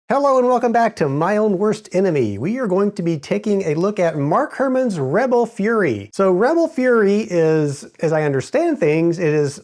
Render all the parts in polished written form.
Hello and welcome back to My Own Worst Enemy. We are going to be taking a look at Mark Herman's Rebel Fury. So Rebel Fury is, as I understand things, it is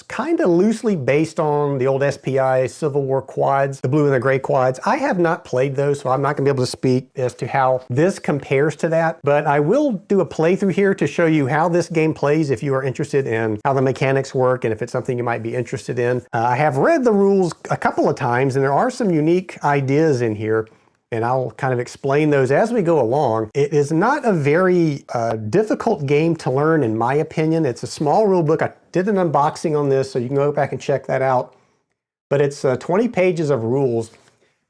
kind of loosely based on the old SPI Civil War quads, the blue and the gray quads. I have not played those, so I'm not going to be able to speak as to how this compares to that, but I will do a playthrough here to show you how this game plays if you are interested in how the mechanics work and if it's something you might be interested in. I have read the rules a couple of times and there are some unique ideas in here, and I'll kind of explain those as we go along. It is not a very difficult game to learn, in my opinion. It's a small rule book. I did an unboxing on this, so you can go back and check that out. But it's 20 pages of rules,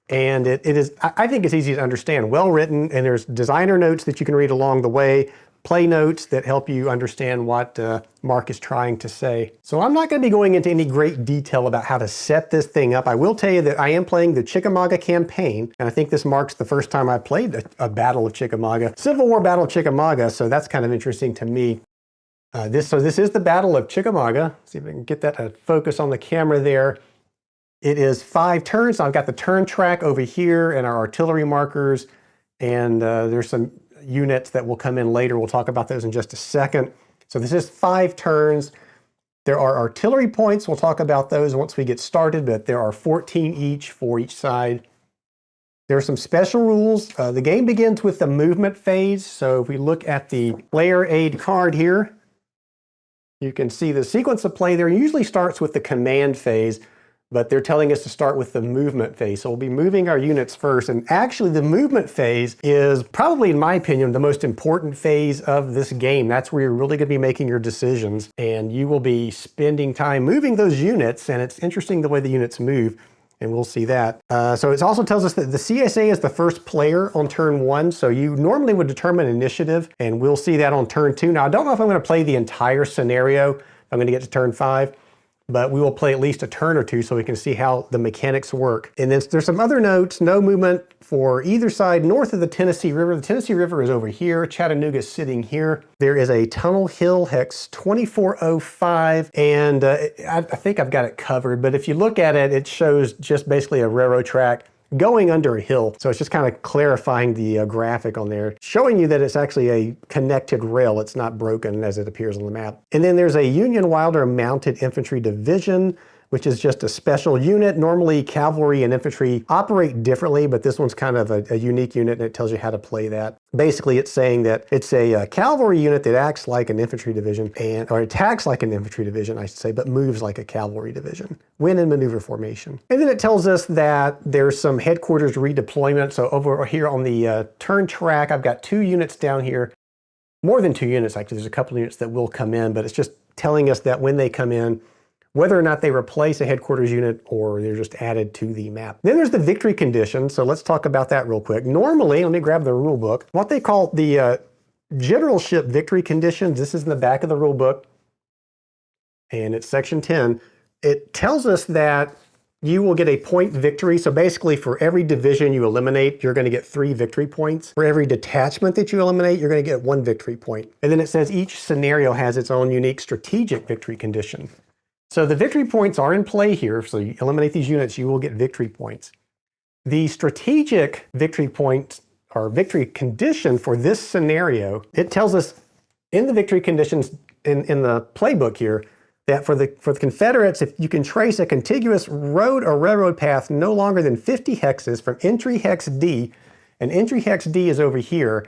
and it is, I think it's easy to understand, well written, and there's designer notes that you can read along the way, play notes that help you understand what Mark is trying to say. So I'm not going to be going into any great detail about how to set this thing up. I will tell you that I am playing the Chickamauga campaign, and I think this marks the first time I played a Battle of Chickamauga, Civil War Battle of Chickamauga, so that's kind of interesting to me. This is the Battle of Chickamauga. See if I can get that to focus on the camera there. It is 5 turns. I've got the turn track over here and our artillery markers, and there's some units that will come in later. We'll talk about those in just a second. So this is 5 turns. There are artillery points. We'll talk about those once we get started, but there are 14 each for each side. There are some special rules. The game begins with the movement phase. So if we look at the player aid card here, you can see the sequence of play there usually starts with the command phase, but they're telling us to start with the movement phase. So we'll be moving our units first. And actually the movement phase is probably, in my opinion, the most important phase of this game. That's where you're really going to be making your decisions. And you will be spending time moving those units. And it's interesting the way the units move. And we'll see that. So it also tells us that the CSA is the first player on turn 1. So you normally would determine initiative. And we'll see that on turn 2. Now, I don't know if I'm going to play the entire scenario. I'm going to get to turn 5. But we will play at least a turn or two so we can see how the mechanics work. And then there's some other notes: no movement for either side north of the Tennessee River. The Tennessee River is over here. Chattanooga is sitting here. There is a Tunnel Hill hex 2405, and I think I've got it covered. But if you look at it, it shows just basically a railroad track going under a hill. So it's just kind of clarifying the graphic on there, showing you that it's actually a connected rail. It's not broken as it appears on the map. And then there's a Union Wilder Mounted Infantry Division, which is just a special unit. Normally cavalry and infantry operate differently, but this one's kind of a unique unit, and it tells you how to play that. Basically, it's saying that it's a cavalry unit that acts like an infantry division, or attacks like an infantry division, I should say, but moves like a cavalry division when in maneuver formation. And then it tells us that there's some headquarters redeployment. So over here on the turn track, I've got 2 units down here. More than 2 units, actually. There's a couple of units that will come in, but it's just telling us that when they come in, whether or not they replace a headquarters unit or they're just added to the map. Then there's the victory condition, so let's talk about that real quick. Normally, let me grab the rule book, what they call the generalship victory conditions, this is in the back of the rule book, and it's section 10. It tells us that you will get a point victory. So basically for every division you eliminate, you're going to get 3 victory points. For every detachment that you eliminate, you're going to get 1 victory point. And then it says each scenario has its own unique strategic victory condition. So the victory points are in play here. So you eliminate these units, you will get victory points. The strategic victory point or victory condition for this scenario, it tells us in the victory conditions in the playbook here that for the Confederates, if you can trace a contiguous road or railroad path no longer than 50 hexes from entry hex D, and entry hex D is over here.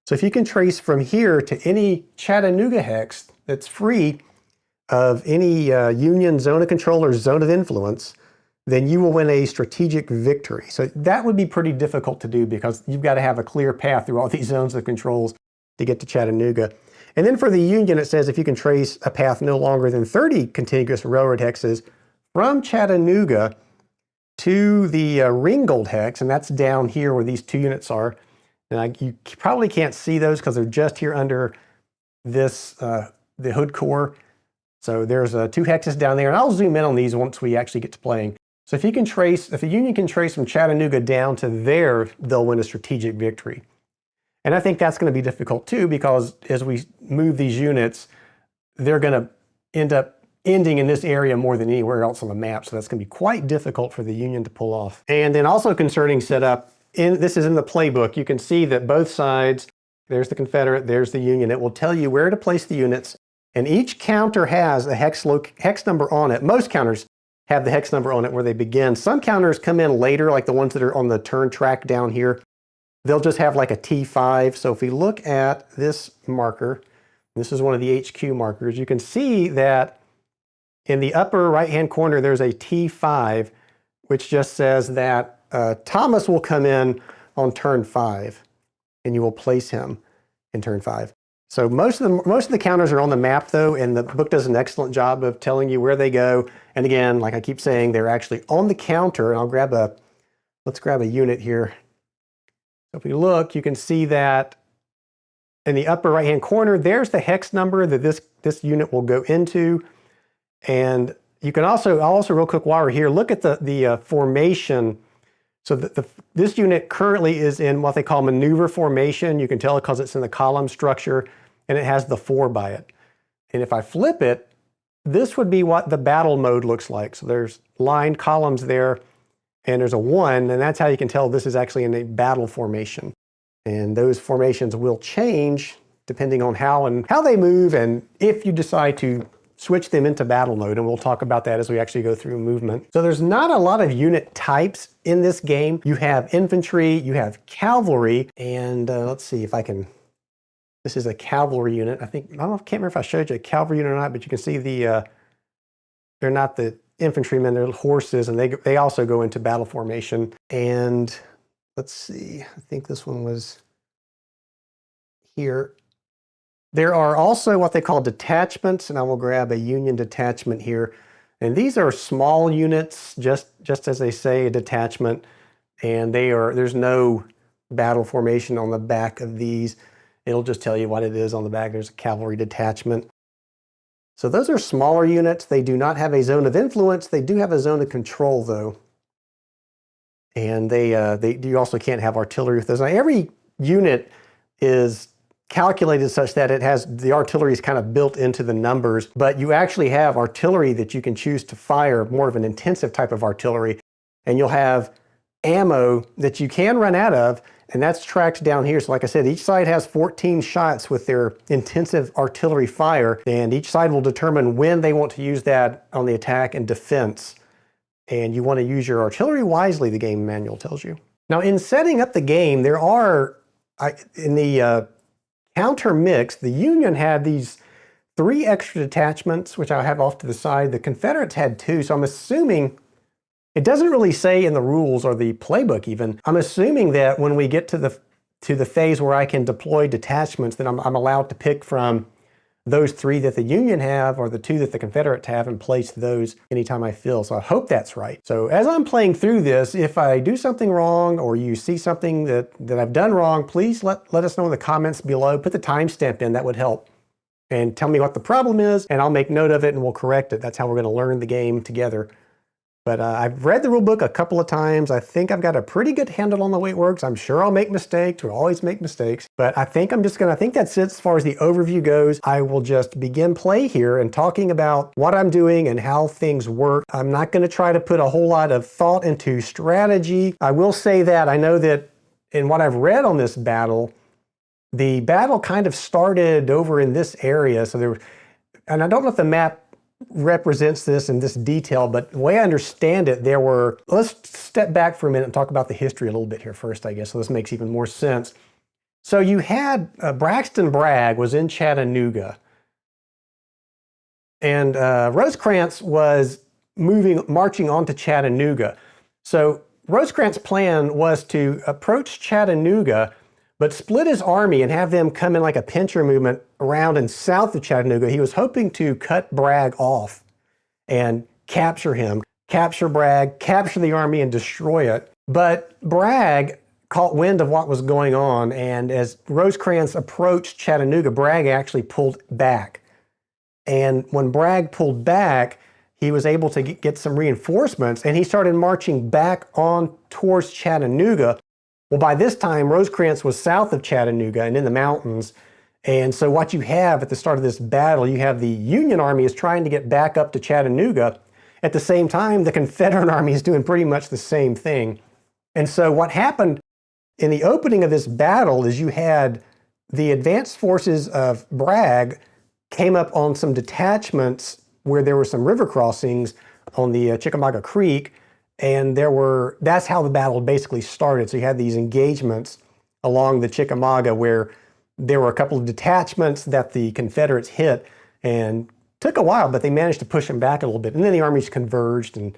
So if you can trace from here to any Chattanooga hex that's free of any Union zone of control or zone of influence, then you will win a strategic victory. So that would be pretty difficult to do because you've got to have a clear path through all these zones of controls to get to Chattanooga. And then for the Union, it says if you can trace a path no longer than 30 contiguous railroad hexes from Chattanooga to the Ringgold hex, and that's down here where these 2 units are. And you probably can't see those because they're just here under this, the hood core. So there's 2 hexes down there, and I'll zoom in on these once we actually get to playing. So if the Union can trace from Chattanooga down to there, they'll win a strategic victory. And I think that's going to be difficult too, because as we move these units, they're going to end up ending in this area more than anywhere else on the map. So that's going to be quite difficult for the Union to pull off. And then also concerning setup, this is in the playbook. You can see that both sides, there's the Confederate, there's the Union. It will tell you where to place the units. And each counter has a hex number on it. Most counters have the hex number on it where they begin. Some counters come in later, like the ones that are on the turn track down here. They'll just have like a T5. So if we look at this marker, this is one of the HQ markers, you can see that in the upper right-hand corner, there's a T5, which just says that Thomas will come in on turn 5, and you will place him in turn 5. So most of the counters are on the map though, and the book does an excellent job of telling you where they go. And again, like I keep saying, they're actually on the counter. And let's grab a unit here. So if we look, you can see that in the upper right-hand corner, there's the hex number that this unit will go into. And you can also real quick while we're here, look at the formation. So this unit currently is in what they call maneuver formation. You can tell it because it's in the column structure, and it has the 4 by it. And if I flip it, this would be what the battle mode looks like. So there's lined columns there, and there's a 1, and that's how you can tell this is actually in a battle formation. And those formations will change depending on how they move, and if you decide to switch them into battle mode, and we'll talk about that as we actually go through movement. So there's not a lot of unit types in this game. You have infantry, you have cavalry, and let's see if I can, this is a cavalry unit. I can't remember if I showed you a cavalry unit or not, but you can see they're not the infantrymen, they're horses, and they also go into battle formation. And let's see, I think this one was here. There are also what they call detachments, and I will grab a Union detachment here. And these are small units, just as they say, a detachment. And there's no battle formation on the back of these. It'll just tell you what it is on the back. There's a cavalry detachment. So those are smaller units. They do not have a zone of influence. They do have a zone of control, though. And you also can't have artillery with those. Now, every unit is calculated such that the artillery is kind of built into the numbers, but you actually have artillery that you can choose to fire, more of an intensive type of artillery, and you'll have ammo that you can run out of, and that's tracked down here. So like I said, each side has 14 shots with their intensive artillery fire, and each side will determine when they want to use that on the attack and defense. And you want to use your artillery wisely, the game manual tells you. Now in setting up the game, there are, in the counter mix, the Union had these 3 extra detachments, which I have off to the side. The Confederates had 2, so I'm assuming, it doesn't really say in the rules or the playbook even, I'm assuming that when we get to the phase where I can deploy detachments, that I'm allowed to pick from those 3 that the Union have or the 2 that the Confederates have and place those anytime I feel. So I hope that's right. So as I'm playing through this, if I do something wrong or you see something that I've done wrong, please let us know in the comments below. Put the timestamp in, that would help. And tell me what the problem is, and I'll make note of it and we'll correct it. That's how we're going to learn the game together. But I've read the rule book a couple of times. I think I've got a pretty good handle on the way it works. I'm sure I'll make mistakes. We'll always make mistakes. But I think I think that's it as far as the overview goes. I will just begin play here and talking about what I'm doing and how things work. I'm not going to try to put a whole lot of thought into strategy. I will say that I know that in what I've read on this battle, the battle kind of started over in this area. So and I don't know if the map represents this in this detail, but the way I understand it, let's step back for a minute and talk about the history a little bit here first, I guess, so this makes even more sense. So you had Braxton Bragg was in Chattanooga, and Rosecrans was marching on to Chattanooga. So Rosecrans' plan was to approach Chattanooga, but split his army and have them come in like a pincher movement around and south of Chattanooga. He was hoping to cut Bragg off and capture him, capture Bragg, capture the army and destroy it. But Bragg caught wind of what was going on, and as Rosecrans approached Chattanooga, Bragg actually pulled back. And when Bragg pulled back, he was able to get some reinforcements, and he started marching back on towards Chattanooga. Well, by this time, Rosecrans was south of Chattanooga and in the mountains, And so what you have at the start of this battle, you have the Union Army is trying to get back up to Chattanooga. At the same time, the Confederate Army is doing pretty much the same thing. And so what happened in the opening of this battle is you had the advanced forces of Bragg came up on some detachments where there were some river crossings on the Chickamauga Creek, and that's how the battle basically started. So you had these engagements along the Chickamauga where there were a couple of detachments that the Confederates hit, and took a while, but they managed to push them back a little bit. And then the armies converged and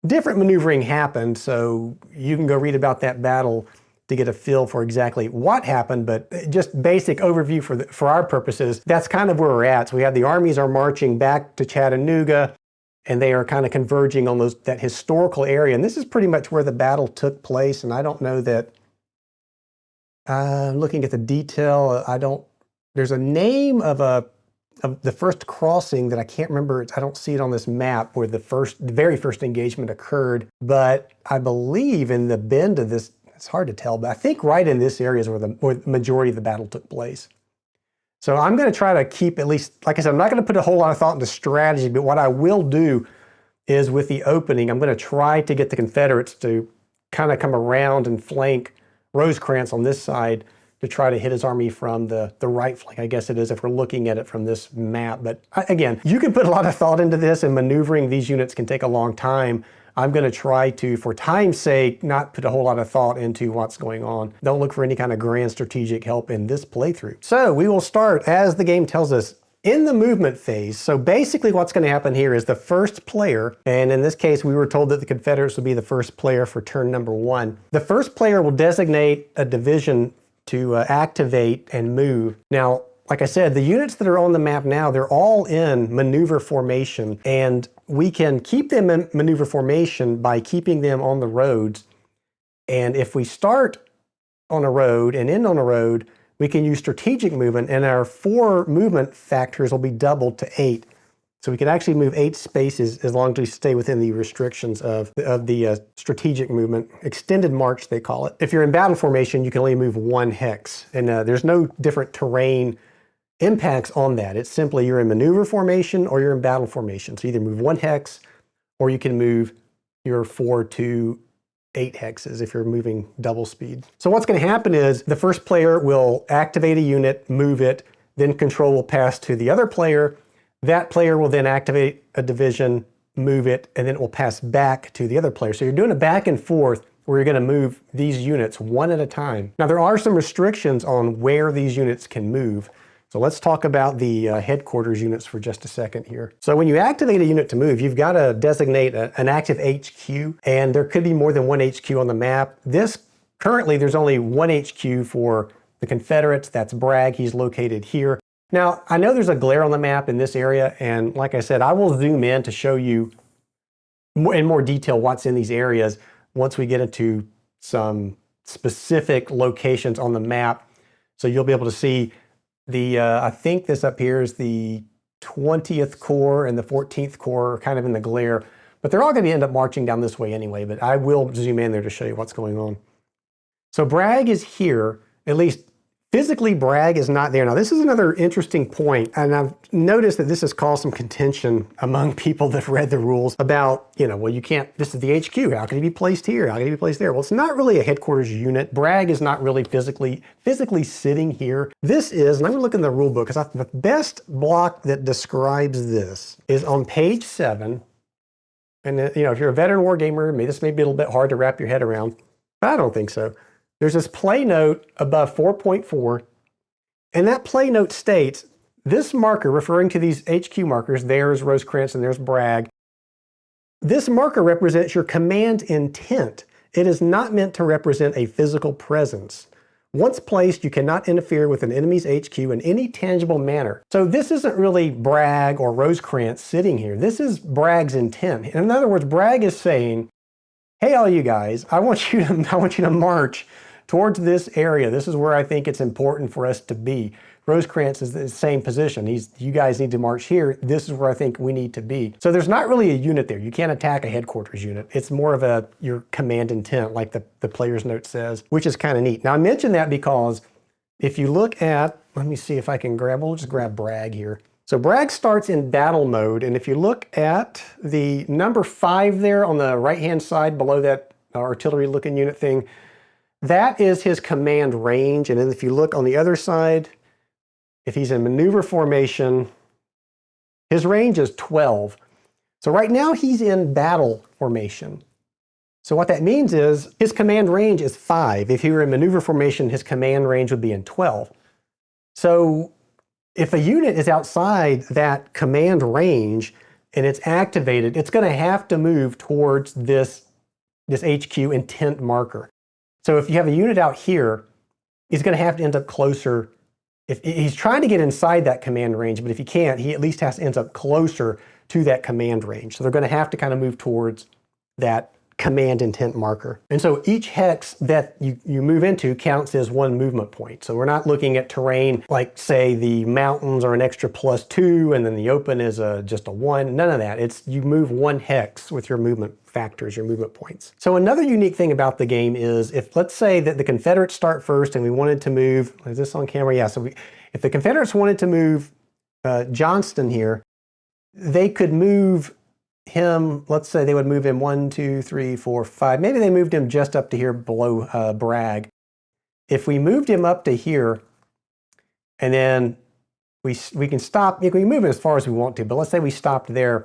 different maneuvering happened. So you can go read about that battle to get a feel for exactly what happened, but just basic overview for our purposes, that's kind of where we're at. So we have the armies are marching back to Chattanooga, and they are kind of converging on that historical area. And this is pretty much where the battle took place. And I don't know that, looking at the detail, there's a name of the first crossing that I can't remember. I don't see it on this map where the very first engagement occurred, but I believe in the bend of this, it's hard to tell, but I think right in this area is where the majority of the battle took place. So I'm going to try to keep, at least, like I said, I'm not going to put a whole lot of thought into strategy, but what I will do is with the opening, I'm going to try to get the Confederates to kind of come around and flank Rosecrans on this side to try to hit his army from the right flank, I guess it is, if we're looking at it from this map. But again, you can put a lot of thought into this, and maneuvering these units can take a long time. I'm going to try to, for time's sake, not put a whole lot of thought into what's going on. Don't look for any kind of grand strategic help in this playthrough. So we will start, as the game tells us, in the movement phase. So basically what's going to happen here is the first player, and in this case we were told that the Confederates would be the first player for turn number 1. The first player will designate a division to activate and move. Now, like I said, the units that are on the map now, they're all in maneuver formation, and we can keep them in maneuver formation by keeping them on the roads. And if we start on a road and end on a road, we can use strategic movement, and our 4 movement factors will be doubled to 8. So we can actually move 8 spaces as long as we stay within the restrictions of the strategic movement. Extended march, they call it. If you're in battle formation, you can only move 1 hex, and there's no different terrain impacts on that. It's simply you're in maneuver formation or you're in battle formation. So either move 1 hex, or you can move your 4 to 8 hexes if you're moving double speed. So what's going to happen is the first player will activate a unit, move it, then control will pass to the other player. That player will then activate a division, move it, and then it will pass back to the other player. So you're doing a back and forth where you're going to move these units one at a time. Now there are some restrictions on where these units can move. So let's talk about the headquarters units for just a second here. So when you activate a unit to move, you've got to designate an active HQ, and there could be more than 1 HQ on the map. Currently there's only 1 HQ for the Confederates. That's Bragg. He's located here. Now, I know there's a glare on the map in this area, and like I said, I will zoom in to show you in more detail what's in these areas once we get into some specific locations on the map. So you'll be able to see I think this up here is the 20th Corps and the 14th Corps are kind of in the glare, but they're all going to end up marching down this way anyway, but I will zoom in there to show you what's going on. So Bragg is here, at least physically Bragg is not there. Now this is another interesting point, and I've noticed that this has caused some contention among people that read the rules about, well, you can't, this is the HQ, how can he be placed here? How can he be placed there? Well, it's not really a headquarters unit. Bragg is not really physically sitting here. This is, and I'm gonna look in the rule book, because the best block that describes this is on page 7. And if you're a veteran war gamer, this may be a little bit hard to wrap your head around, but I don't think so. There's this play note above 4.4, and that play note states, this marker, referring to these HQ markers, there's Rosecrans and there's Bragg, this marker represents your command intent. It is not meant to represent a physical presence. Once placed, you cannot interfere with an enemy's HQ in any tangible manner. So this isn't really Bragg or Rosecrans sitting here. This is Bragg's intent. In other words, Bragg is saying, hey, all you guys, I want you to march towards this area. This is where I think it's important for us to be. Rosecrans is the same position. You guys need to march here. This is where I think we need to be. So there's not really a unit there. You can't attack a headquarters unit. It's more of your command intent, like the player's note says, which is kind of neat. Now I mention that because if you look at let me see if I can grab, we'll just grab Bragg here. So Bragg starts in battle mode, and if you look at the number 5 there on the right-hand side below that artillery-looking unit thing, that is his command range. And then if you look on the other side, if he's in maneuver formation, his range is 12. So right now he's in battle formation. So what that means is his command range is 5. If he were in maneuver formation, his command range would be in 12. So if a unit is outside that command range and it's activated, it's going to have to move towards this HQ intent marker. So if you have a unit out here, he's going to have to end up closer. If he's trying to get inside that command range, but if he can't, he at least has to end up closer to that command range. So they're going to have to kind of move towards that command intent marker. And so each hex that you move into counts as 1 movement point. So we're not looking at terrain like, say, the mountains are an extra +2 and then the open is just a 1. None of that. It's you move 1 hex with your movement factors, your movement points. So another unique thing about the game is if, let's say that the Confederates start first and we wanted to move, is this on camera? Yeah, so if the Confederates wanted to move Johnston here, they could move him, let's say they would move him 1, 2, 3, 4, 5. Maybe they moved him just up to here below Bragg. If we moved him up to here, and then we can stop, we can move it as far as we want to, but let's say we stopped there,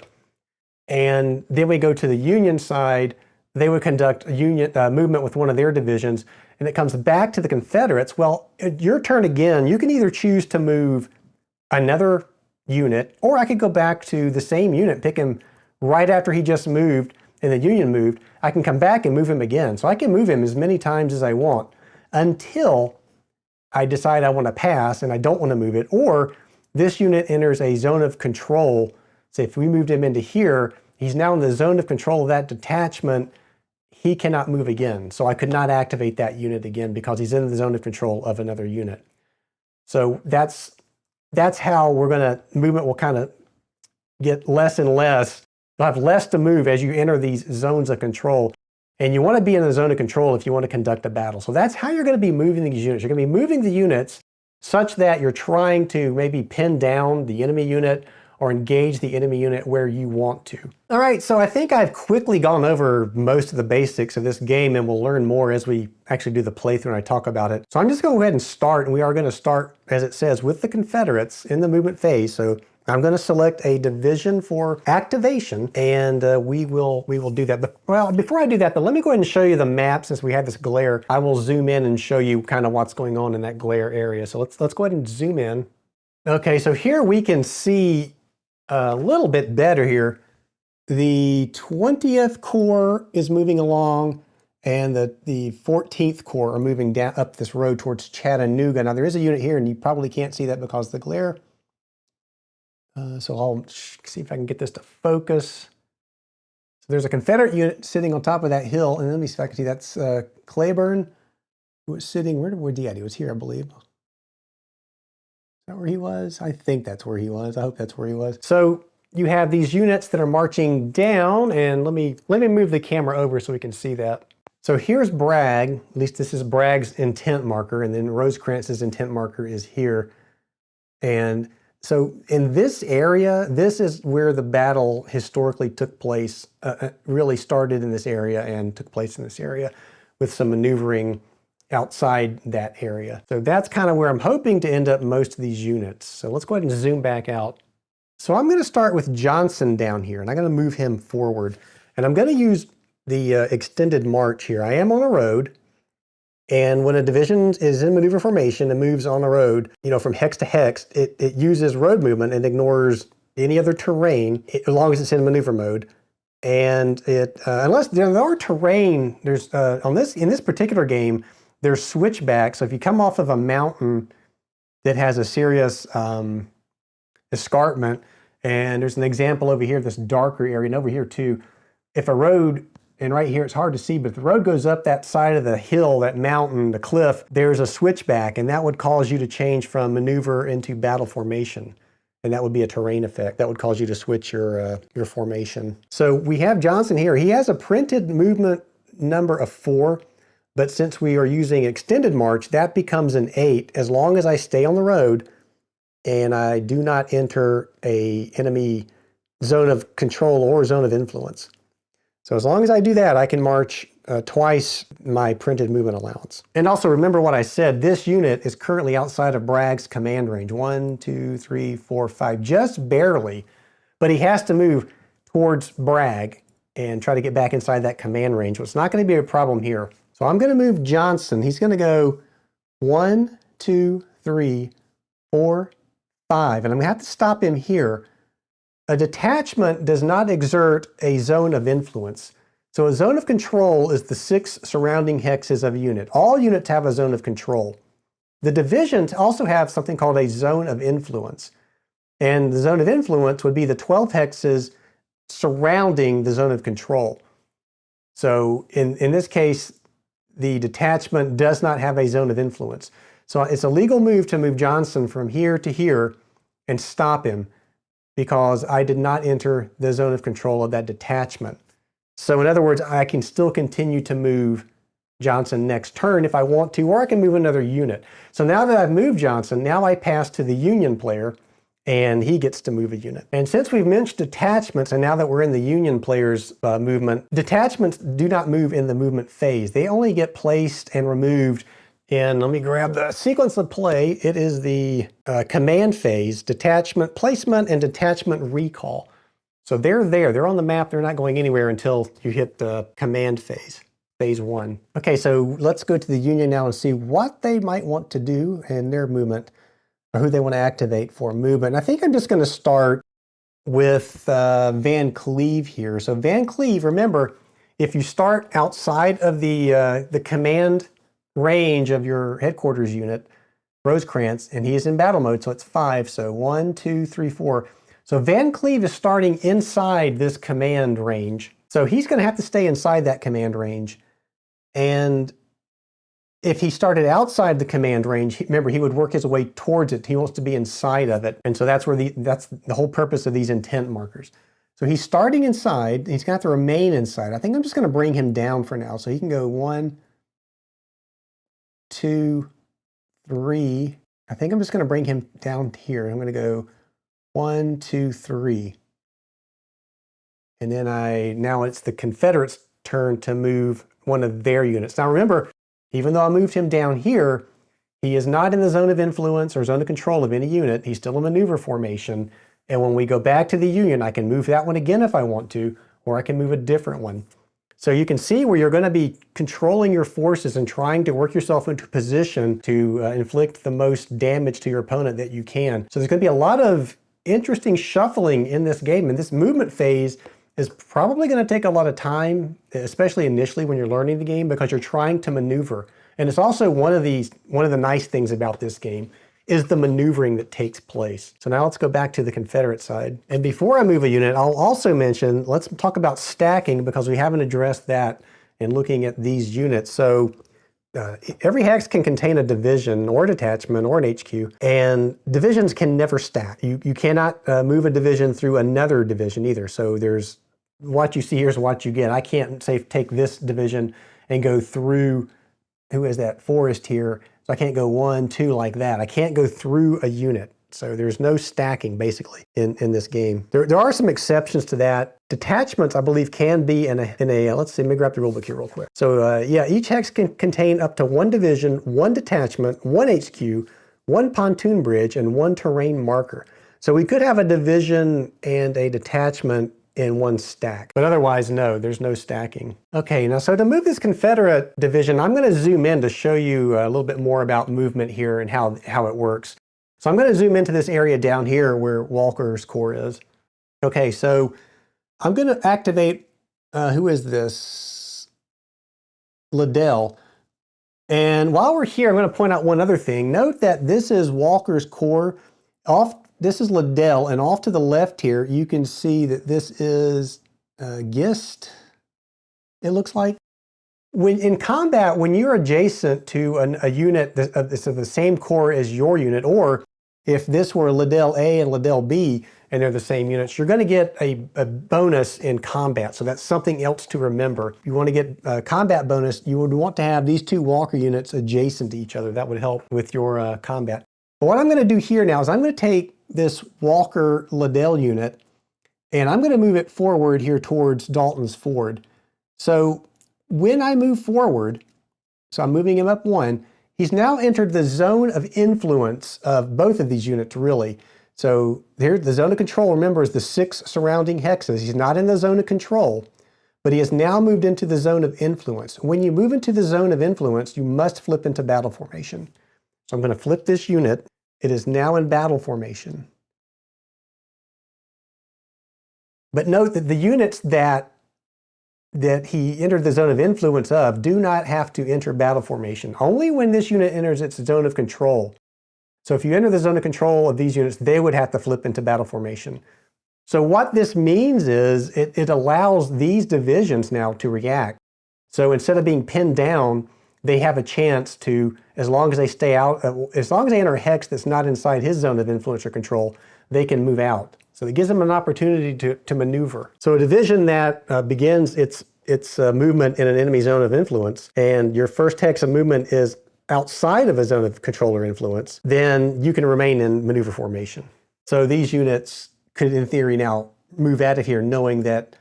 and then we go to the Union side, they would conduct a Union movement with one of their divisions, and it comes back to the Confederates. Well, your turn again, you can either choose to move another unit, or I could go back to the same unit, pick him right after he just moved and the Union moved. I can come back and move him again. So I can move him as many times as I want until I decide I want to pass and I don't want to move it, or this unit enters a zone of control. So if we moved him into here, he's now in the zone of control of that detachment. He cannot move again. So I could not activate that unit again because he's in the zone of control of another unit. So that's how movement will kind of get less and less. You'll have less to move as you enter these zones of control. And you want to be in the zone of control if you want to conduct a battle. So that's how you're going to be moving these units. You're going to be moving the units such that you're trying to maybe pin down the enemy unit or engage the enemy unit where you want to. All right, so I think I've quickly gone over most of the basics of this game, and we'll learn more as we actually do the playthrough and I talk about it. So I'm just going to go ahead and start, and we are going to start, as it says, with the Confederates in the movement phase. So I'm going to select a division for activation, and we will do that. But, well, before I do that, though, let me go ahead and show you the map. Since we have this glare, I will zoom in and show you kind of what's going on in that glare area. So let's go ahead and zoom in. Okay, so here we can see a little bit better here. The 20th Corps is moving along, and the 14th Corps are moving down up this road towards Chattanooga. Now there is a unit here, and you probably can't see that because of the glare. So I'll see if I can get this to focus. So there's a Confederate unit sitting on top of that hill, and let me see if I can see that's Claiborne, who was sitting, where'd he at? He was here, I believe. Is that where he was? I think that's where he was. I hope that's where he was. So you have these units that are marching down, and let me move the camera over so we can see that. So here's Bragg, at least this is Bragg's intent marker, and then Rosecrantz's intent marker is here. And so in this area, this is where the battle historically took place, really started in this area and took place in this area with some maneuvering outside that area. So that's kind of where I'm hoping to end up most of these units. So let's go ahead and zoom back out. So I'm going to start with Johnson down here, and I'm going to move him forward. And I'm going to use the extended march here. I am on a road. And when a division is in maneuver formation and moves on a road, you know, from hex to hex, it uses road movement and ignores any other terrain as long as it's in maneuver mode. And unless there are terrain, there's in this particular game, there's switchbacks. So if you come off of a mountain that has a serious escarpment, and there's an example over here, this darker area, and over here too, if a road, and right here it's hard to see, but if the road goes up that side of the hill, that mountain, the cliff, there's a switchback, and that would cause you to change from maneuver into battle formation. And that would be a terrain effect. That would cause you to switch your formation. So we have Johnson here. He has a printed movement number of 4, But since we are using extended march, that becomes an 8 as long as I stay on the road and I do not enter a enemy zone of control or zone of influence. So as long as I do that, I can march twice my printed movement allowance. And also remember what I said, this unit is currently outside of Bragg's command range. 1, 2, 3, 4, 5, just barely. But he has to move towards Bragg and try to get back inside that command range. So it's not going to be a problem here. So I'm going to move Johnson. He's going to go 1, 2, 3, 4, 5. And I'm going to have to stop him here. A detachment does not exert a zone of influence. So a zone of control is the 6 surrounding hexes of a unit. All units have a zone of control. The divisions also have something called a zone of influence. And the zone of influence would be the 12 hexes surrounding the zone of control. So in this case, the detachment does not have a zone of influence. So it's a legal move to move Johnson from here to here and stop him because I did not enter the zone of control of that detachment. So in other words, I can still continue to move Johnson next turn if I want to, or I can move another unit. So now that I've moved Johnson, now I pass to the Union player and he gets to move a unit. And since we've mentioned detachments, and now that we're in the Union player's movement, detachments do not move in the movement phase. They only get placed and removed in, let me grab the sequence of play. It is the command phase, detachment placement, and detachment recall. So they're there, they're on the map, they're not going anywhere until you hit the command phase, phase 1. Okay, so let's go to the Union now and see what they might want to do in their movement, or who they want to activate for movement. And I think I'm just going to start with Van Cleve here. So Van Cleve, remember, if you start outside of the command range of your headquarters unit, Rosecrans, and he is in battle mode, so it's 5. So 1, 2, 3, 4. So Van Cleve is starting inside this command range. So he's going to have to stay inside that command range. And if he started outside the command range, remember, he would work his way towards it. He wants to be inside of it. And so that's the whole purpose of these intent markers. So he's starting inside. He's going to have to remain inside. I think I'm just going to bring him down for now. So he can go 1, 2, 3. I think I'm just going to bring him down here. I'm going to go 1, 2, 3. And then now it's the Confederates' turn to move one of their units. Now remember, even though I moved him down here, he is not in the zone of influence or zone of control of any unit. He's still in maneuver formation. And when we go back to the Union, I can move that one again if I want to, or I can move a different one. So you can see where you're going to be controlling your forces and trying to work yourself into a position to inflict the most damage to your opponent that you can. So there's going to be a lot of interesting shuffling in this game, and this movement phase is probably going to take a lot of time, especially initially when you're learning the game, because you're trying to maneuver. And it's also one of the nice things about this game is the maneuvering that takes place. So now let's go back to the Confederate side. And before I move a unit, I'll also mention, let's talk about stacking, because we haven't addressed that in looking at these units. So every hex can contain a division or a detachment or an HQ, and divisions can never stack. You cannot move a division through another division either. So there's what you see here is what you get. I can't say take this division and go through, who is that, Forest here. So I can't go 1, 2 like that. I can't go through a unit. So there's no stacking basically in this game. There are some exceptions to that. Detachments, I believe, can be in a let's see, let me grab the rulebook here real quick. So yeah, each hex can contain up to 1 division, 1 detachment, 1 HQ, 1 pontoon bridge, and 1 terrain marker. So we could have a division and a detachment in 1 stack, but otherwise, no, there's no stacking. Okay, now so to move this Confederate division, I'm going to zoom in to show you a little bit more about movement here and how it works. So I'm going to zoom into this area down here where Walker's Corps is. Okay, so I'm going to activate, who is this? Liddell. And while we're here, I'm going to point out one other thing. Note that this is Walker's Corps. This is Liddell, and off to the left here, you can see that this is Gist, it looks like. In combat, when you're adjacent to a unit that's of the same corps as your unit, or if this were Liddell A and Liddell B, and they're the same units, you're going to get a bonus in combat. So that's something else to remember. If you want to get a combat bonus, you would want to have these two Walker units adjacent to each other. That would help with your combat. But what I'm going to do here now is I'm going to take this Walker Liddell unit and I'm going to move it forward here towards Dalton's Ford. So when I move forward, so I'm moving him up 1, he's now entered the zone of influence of both of these units, really. So here, the zone of control, remember, is the 6 surrounding hexes. He's not in the zone of control, but he has now moved into the zone of influence. When you move into the zone of influence, you must flip into battle formation. So I'm going to flip this unit. It is now in battle formation. But note that the units that he entered the zone of influence of do not have to enter battle formation. Only when this unit enters its zone of control. So if you enter the zone of control of these units, they would have to flip into battle formation. So what this means is it allows these divisions now to react. So instead of being pinned down, they have a chance to, as long as they stay out, as long as they enter a hex that's not inside his zone of influence or control, they can move out. So it gives them an opportunity to maneuver. So a division that begins its movement in an enemy zone of influence, and your first hex of movement is outside of a zone of control or influence, then you can remain in maneuver formation. So these units could, in theory, now move out of here knowing that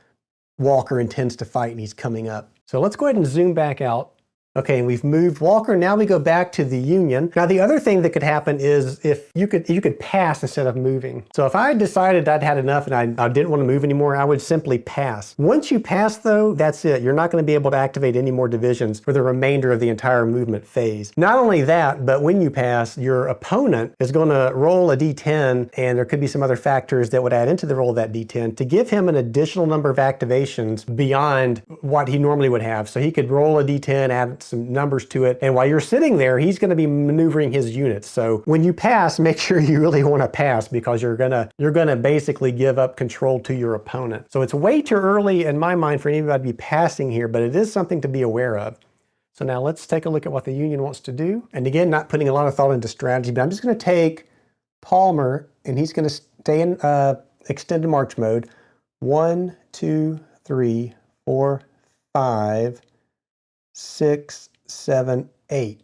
Walker intends to fight and he's coming up. So let's go ahead and zoom back out. Okay, and we've moved Walker. Now we go back to the Union. Now the other thing that could happen is if you could pass instead of moving. So if I decided I'd had enough and I didn't want to move anymore, I would simply pass. Once you pass though, that's it. You're not going to be able to activate any more divisions for the remainder of the entire movement phase. Not only that, but when you pass, your opponent is going to roll a d10, and there could be some other factors that would add into the roll of that d10 to give him an additional number of activations beyond what he normally would have. So he could roll a d10, add some numbers to it, and while you're sitting there, he's going to be maneuvering his units. So when you pass, make sure you really want to pass, because you're gonna basically give up control to your opponent. So it's way too early in my mind for anybody to be passing here, but it is something to be aware of. So now let's take a look at what the Union wants to do. And again, not putting a lot of thought into strategy, but I'm just going to take Palmer, and he's going to stay in extended march mode. 1, 2, 3, 4, 5, 6, 7, 8.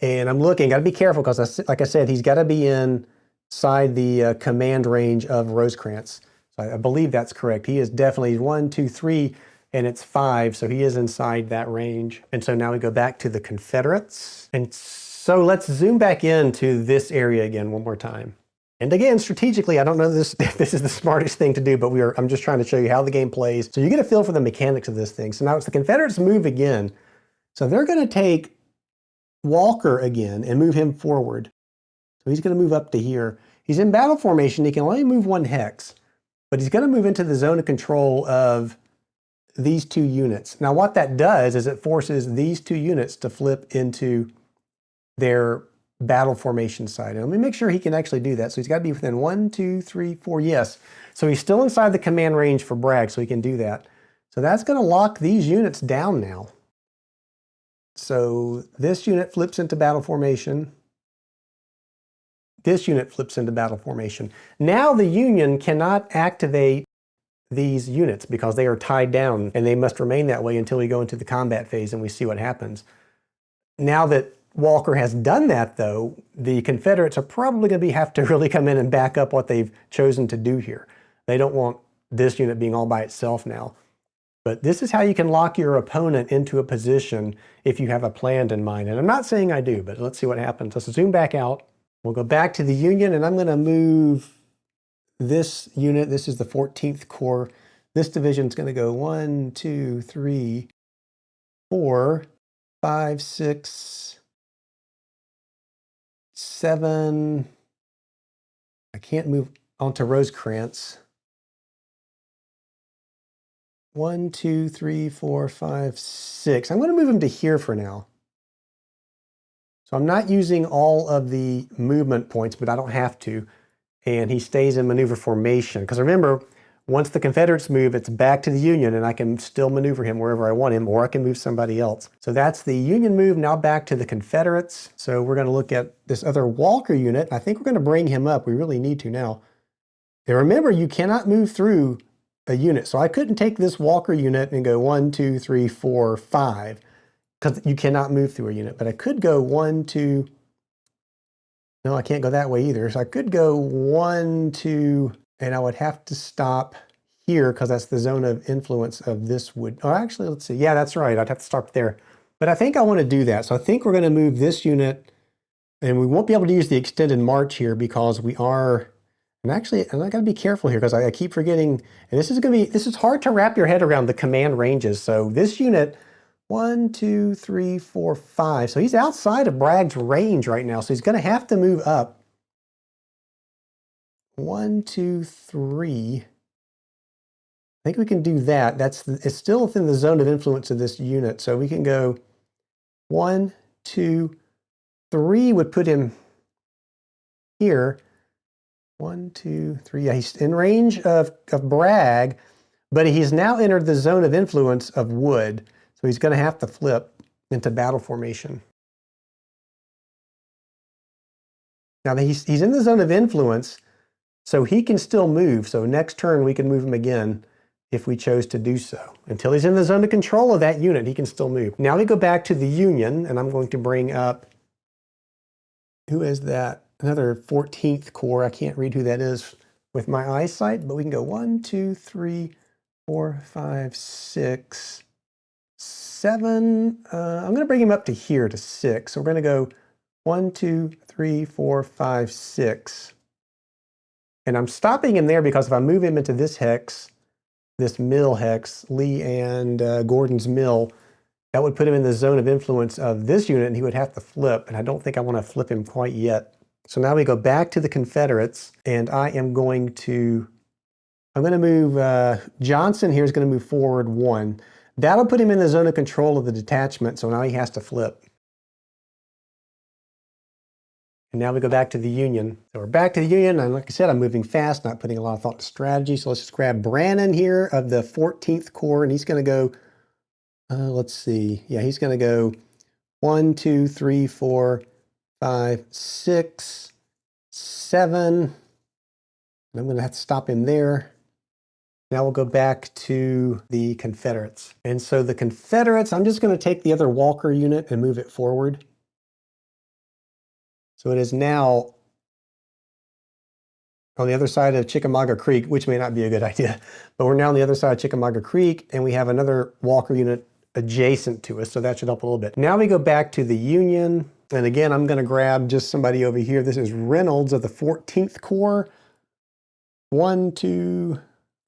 And I'm looking, got to be careful, because like I said, he's got to be inside the command range of Rosecrans. So I believe that's correct. He is definitely 1, 2, 3, and it's 5, so he is inside that range. And so now we go back to the Confederates. And so let's zoom back into this area again one more time. And again, strategically, I don't know if this is the smartest thing to do, but I'm just trying to show you how the game plays, so you get a feel for the mechanics of this thing. So now it's the Confederates move again. So they're going to take Walker again and move him forward. So he's going to move up to here. He's in battle formation. He can only move 1 hex, but he's going to move into the zone of control of these 2 units. Now what that does is it forces these 2 units to flip into their battle formation side. And let me make sure he can actually do that. So he's got to be within 1, 2, 3, 4. Yes. So he's still inside the command range for Bragg, so he can do that. So that's going to lock these units down now. So this unit flips into battle formation. This unit flips into battle formation. Now the Union cannot activate these units because they are tied down, and they must remain that way until we go into the combat phase and we see what happens. Now that Walker has done that, though, the Confederates are probably going to have to really come in and back up what they've chosen to do here. They don't want this unit being all by itself now. But this is how you can lock your opponent into a position if you have a plan in mind. And I'm not saying I do, but let's see what happens. Let's zoom back out. We'll go back to the Union, and I'm going to move this unit. This is the 14th Corps. This division is going to go 1, 2, 3, 4, 5, 6, 7. I can't move onto Rosecrans. 1, 2, 3, 4, 5, 6. I'm going to move him to here for now. So I'm not using all of the movement points, but I don't have to. And he stays in maneuver formation. Because remember, Once the Confederates move, it's back to the Union, and I can still maneuver him wherever I want him, or I can move somebody else. So that's the Union move, now back to the Confederates. So we're going to look at this other Walker unit. I think we're going to bring him up. We really need to now. And remember, you cannot move through a unit. So I couldn't take this Walker unit and go 1, 2, 3, 4, 5, because you cannot move through a unit. But I could go 1, 2, no, I can't go that way either. So I could go 1, 2, and I would have to stop here because that's the zone of influence of this wood. Oh, actually, let's see. Yeah, that's right. I'd have to stop there. But I think I want to do that. So I think we're going to move this unit, and we won't be able to use the extended march here because we are, and actually, and I got to be careful here because I keep forgetting, and this is hard to wrap your head around the command ranges. So this unit, 1, 2, 3, 4, 5. So he's outside of Bragg's range right now. So he's going to have to move up. 1, 2, 3. I think we can do that. It's still within the zone of influence of this unit. So we can go 1, 2, 3 would put him here. 1, 2, 3. Yeah, he's in range of Bragg, but he's now entered the zone of influence of Wood. So he's going to have to flip into battle formation. Now he's in the zone of influence, so he can still move. So next turn we can move him again if we chose to do so. Until he's in the zone of control of that unit, he can still move. Now we go back to the Union, and I'm going to bring up, who is that? Another 14th Corps. I can't read who that is with my eyesight, but we can go 1, 2, 3, 4, 5, 6, 7. I'm going to bring him up to here to 6. So we're going to go 1, 2, 3, 4, 5, 6. And I'm stopping him there because if I move him into this hex, this mill hex, Lee and Gordon's mill, that would put him in the zone of influence of this unit, and he would have to flip. And I don't think I want to flip him quite yet. So now we go back to the Confederates, and I'm going to move, Johnson here is going to move forward 1. That'll put him in the zone of control of the detachment, so now he has to flip. And now we go back to the Union. So we're back to the Union, and like I said, I'm moving fast, not putting a lot of thought to strategy. So let's just grab Brannon here of the 14th Corps, and he's going to go, let's see. Yeah, he's going to go 1, 2, 3, 4, 5, 6, 7. And I'm going to have to stop him there. Now we'll go back to the Confederates. And so the Confederates, I'm just going to take the other Walker unit and move it forward. So it is now on the other side of Chickamauga Creek, which may not be a good idea, but we're now on the other side of Chickamauga Creek, and we have another Walker unit adjacent to us, so that should help a little bit. Now we go back to the Union, and again, I'm going to grab just somebody over here. This is Reynolds of the 14th Corps. 1, 2,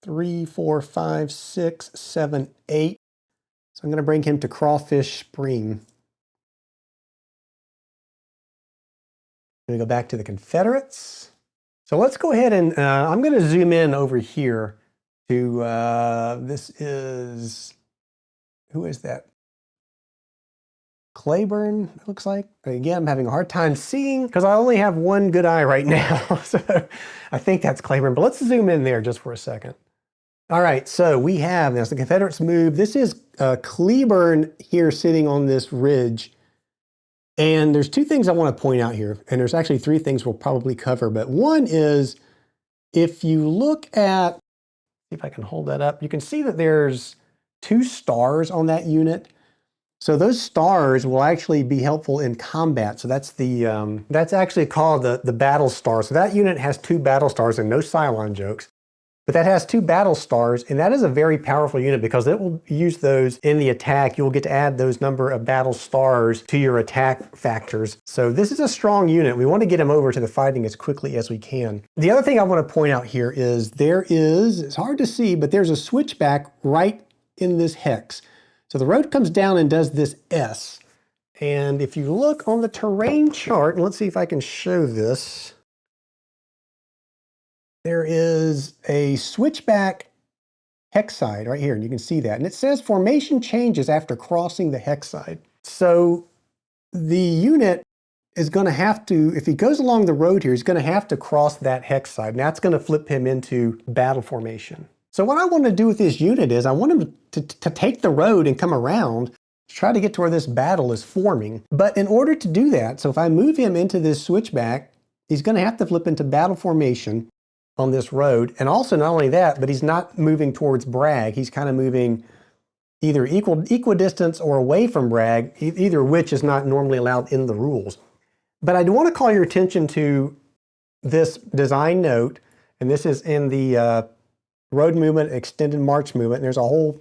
3, 4, 5, 6, 7, 8. So I'm going to bring him to Crawfish Spring. We go back to the Confederates. So let's go ahead and I'm going to zoom in over here to, this is, who is that? Claiborne, it looks like. Again, I'm having a hard time seeing because I only have one good eye right now. So I think that's Claiborne, but let's zoom in there just for a second. All right, so we have, as the Confederates move, this is Cleburne here sitting on this ridge. And there's 2 things I want to point out here, and there's actually 3 things we'll probably cover. But one is, if you look at, see if I can hold that up, you can see that there's 2 stars on that unit. So those stars will actually be helpful in combat. So that's the that's actually called the battle star. So that unit has 2 battle stars, and no Cylon jokes. But that has 2 battle stars, and that is a very powerful unit because it will use those in the attack. You'll get to add those number of battle stars to your attack factors. So this is a strong unit. We want to get him over to the fighting as quickly as we can. The other thing I want to point out here is it's hard to see, but there's a switchback right in this hex. So the road comes down and does this S. And if you look on the terrain chart, and let's see if I can show this. There is a switchback hex side right here, and you can see that. And it says formation changes after crossing the hex side. So the unit is going to have to, if he goes along the road here, he's going to have to cross that hex side. And that's going to flip him into battle formation. So what I want to do with this unit is I want him to take the road and come around to try to get to where this battle is forming. But in order to do that, so if I move him into this switchback, he's going to have to flip into battle formation on this road. And also not only that, but he's not moving towards Bragg. He's kind of moving either equidistance or away from Bragg, either which is not normally allowed in the rules. But I do want to call your attention to this design note, and this is in the road movement, extended march movement. And there's a whole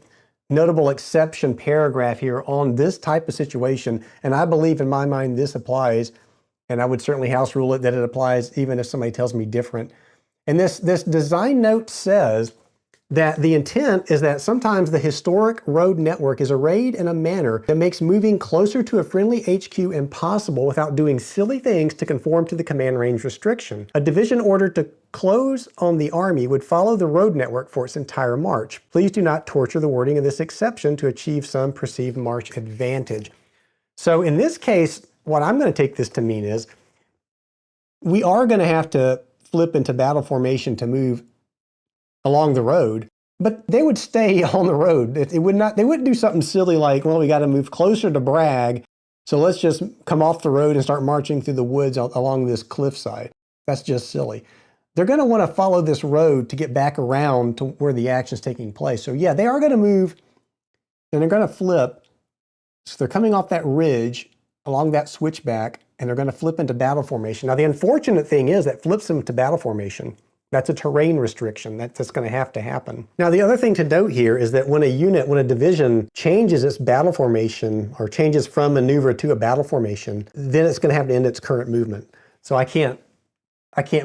notable exception paragraph here on this type of situation. And I believe in my mind this applies, and I would certainly house rule it that it applies even if somebody tells me different. And this design note says that the intent is that sometimes the historic road network is arrayed in a manner that makes moving closer to a friendly HQ impossible without doing silly things to conform to the command range restriction. A division ordered to close on the Army would follow the road network for its entire march. Please do not torture the wording of this exception to achieve some perceived march advantage. So in this case, what I'm going to take this to mean is we are going to have to flip into battle formation to move along the road, but they would stay on the road. They wouldn't do something silly like, well, we got to move closer to Bragg, so let's just come off the road and start marching through the woods along this cliffside. That's just silly. They're going to want to follow this road to get back around to where the action is taking place. So yeah, they are going to move and they're going to flip. So they're coming off that ridge along that switchback and they're going to flip into battle formation. Now the unfortunate thing is that flips them to battle formation. That's a terrain restriction. That's going to happen. Now, the other thing to note here is that when a division changes its battle formation or changes from maneuver to a battle formation, then it's going to have to end its current movement. So I can't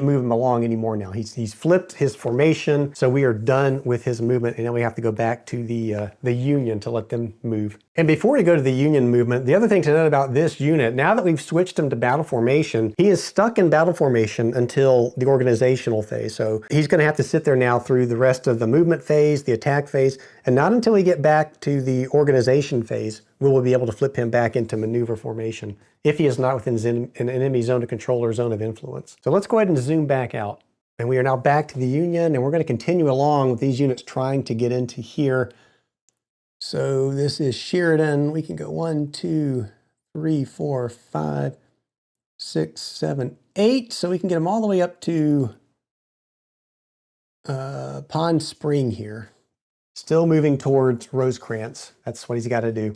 move him along anymore now. He's flipped his formation, so we are done with his movement, and then we have to go back to the Union to let them move. And before we go to the Union movement, the other thing to note about this unit, now that we've switched him to battle formation, he is stuck in battle formation until the organizational phase. So he's going to have to sit there now through the rest of the movement phase, the attack phase, and not until we get back to the organization phase will we be able to flip him back into maneuver formation if he is not within an enemy zone of control or zone of influence. So let's go ahead and zoom back out. And we are now back to the Union, and we're going to continue along with these units trying to get into here. So this is Sheridan. We can go 1, 2, 3, 4, 5, 6, 7, 8. So we can get them all the way up to Pond Spring here. Still moving towards Rosecrans. That's what he's got to do.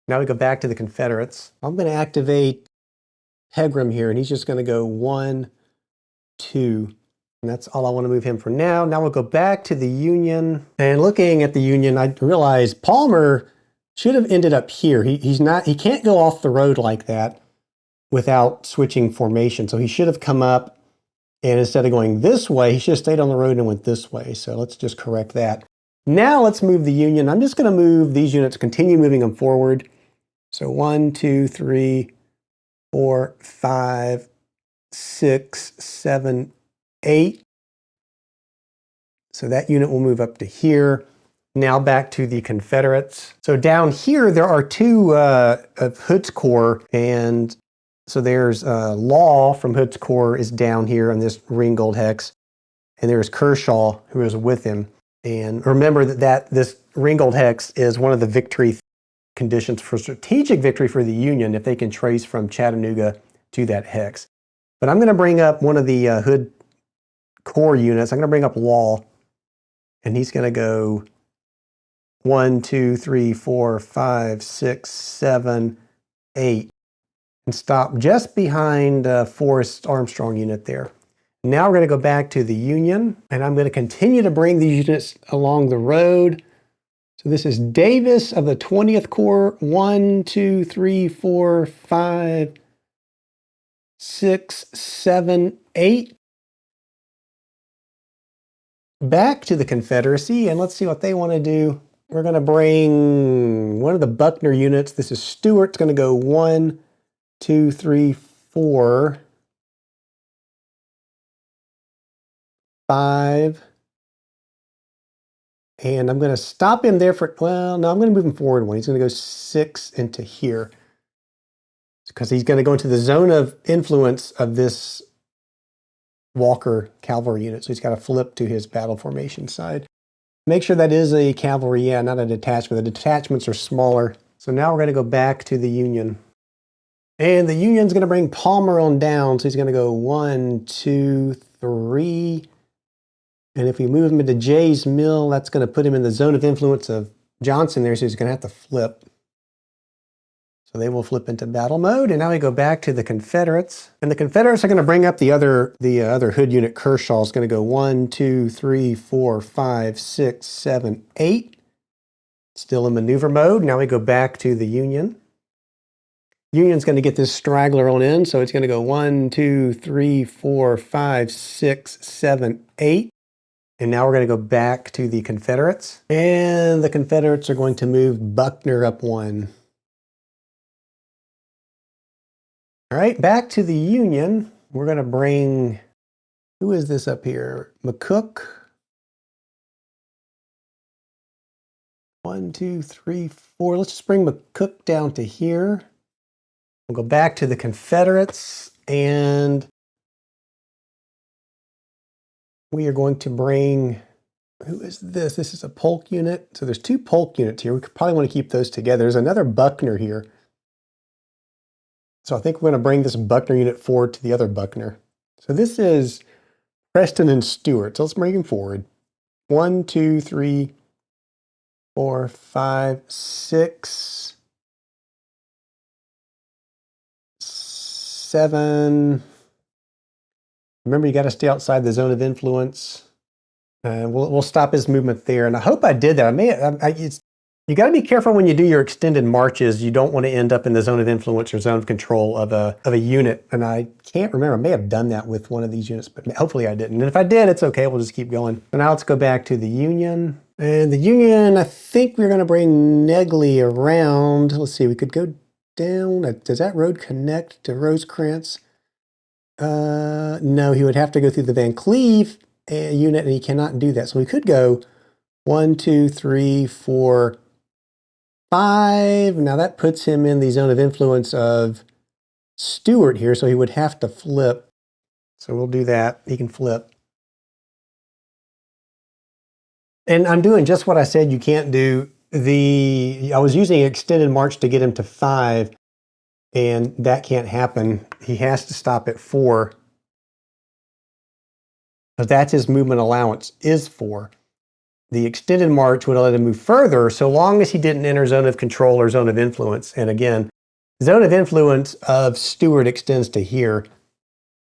Now we go back to the Confederates. I'm going to activate Pegram here, and he's just going to go 1, 2. And that's all I want to move him for now. Now we'll go back to the Union. And looking at the Union, I realized Palmer should have ended up here. He can't go off the road like that without switching formation. So he should have come up, and instead of going this way, he should have stayed on the road and went this way. So let's just correct that. Now let's move the Union. I'm just going to move these units, continue moving them forward. So 1, 2, 3, 4, 5, 6, 7, 8. So that unit will move up to here. Now back to the Confederates. So down here, there are two of Hood's Corps, and so there's Law from Hood's Corps is down here on this Ringgold hex, and there's Kershaw who is with him. And remember that this Ringgold hex is one of the victory conditions for strategic victory for the Union if they can trace from Chattanooga to that hex. But I'm going to bring up one of the Hood Corps units. I'm going to bring up Law, and he's going to go 1, 2, 3, 4, 5, 6, 7, 8, and stop just behind Forrest Armstrong unit there. Now we're going to go back to the Union, and I'm going to continue to bring these units along the road. So this is Davis of the 20th Corps, 1, 2, 3, 4, 5, 6, 7, 8. Back to the Confederacy, and let's see what they want to do. We're going to bring one of the Buckner units. This is Stewart's going to go 1, 2, 3, 4, 5. And I'm going to stop him there for, well, no, I'm going to move him forward one. He's going to go 6 into here because he's going to go into the zone of influence of this Walker cavalry unit. So he's got to flip to his battle formation side. Make sure that is a cavalry, yeah, not a detachment. The detachments are smaller. So now we're going to go back to the Union. And the Union's going to bring Palmer on down. So he's going to go 1, 2, 3. And if we move him into Jay's Mill, that's going to put him in the zone of influence of Johnson there. So he's going to have to flip. So they will flip into battle mode. And now we go back to the Confederates. And the Confederates are going to bring up the other Hood unit. Kershaw is going to go 1, 2, 3, 4, 5, 6, 7, 8. Still in maneuver mode. Now we go back to the Union. Union's going to get this straggler on in, so it's going to go 1, 2, 3, 4, 5, 6, 7, 8. And now we're going to go back to the Confederates. And the Confederates are going to move Buckner up 1. All right, back to the Union. We're going to bring, who is this up here? McCook. 1, 2, 3, 4. Let's just bring McCook down to here. We'll go back to the Confederates, and we are going to bring, who is this? This is a polk unit. So there's 2 polk units here. We could probably want to keep those together. There's another Buckner here. So I think we're going to bring this Buckner unit forward to the other Buckner. So this is Preston and Stewart. So let's bring him forward. 1, 2, 3, 4, 5, 6, 7. Remember, you got to stay outside the zone of influence. We'll stop his movement there. And I hope I did that. You got to be careful when you do your extended marches. You don't want to end up in the zone of influence or zone of control of a unit. And I can't remember. I may have done that with one of these units, but hopefully I didn't. And if I did, it's okay. We'll just keep going. So now let's go back to the Union. And the Union, I think we're going to bring Negley around. Let's see. We could go down. Does that road connect to Rosecrans? No, he would have to go through the Van Cleve unit, and he cannot do that. So we could go 1, 2, 3, 4, 5. Now that puts him in the zone of influence of Stewart here, so he would have to flip. So we'll do that. He can flip. And I'm doing just what I said you can't do. I was using extended march to get him to 5, and that can't happen. He has to stop at 4. Because that's his movement allowance, is 4. The extended march would let him move further so long as he didn't enter zone of control or zone of influence. And again, zone of influence of Stewart extends to here.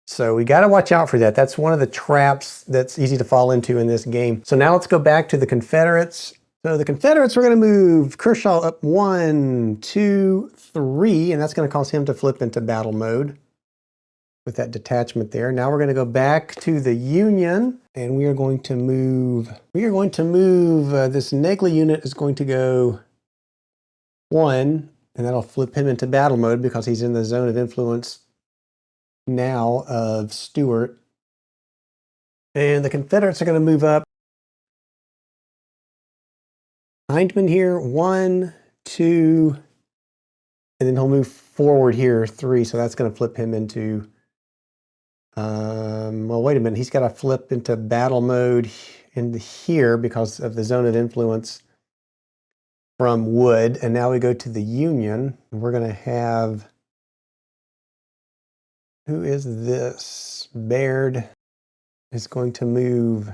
So we got to watch out for that. That's one of the traps that's easy to fall into in this game. So now let's go back to the Confederates. So the Confederates, we're going to move Kershaw up 1, 2, 3, and that's going to cause him to flip into battle mode with that detachment there. Now we're going to go back to the Union, and we are going to move, this Negley unit is going to go 1, and that'll flip him into battle mode because he's in the zone of influence now of Stewart. And the Confederates are going to move up Hindman here, 1, 2, and then he'll move forward here 3. So that's going to flip him into, well, wait a minute. He's got to flip into battle mode in here because of the zone of influence from Wood. And now we go to the Union. We're going to have, who is this? Baird is going to move.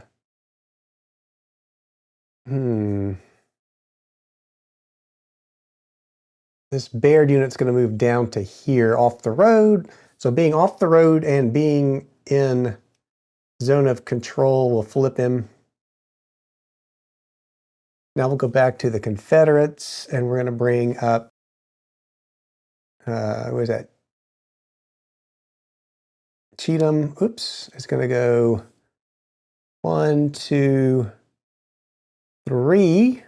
This Baird unit's going to move down to here off the road. So being off the road and being in zone of control will flip him. Now we'll go back to the Confederates, and we're going to bring up, what is that? Cheatham, oops, it's going to go 1, 2, 3,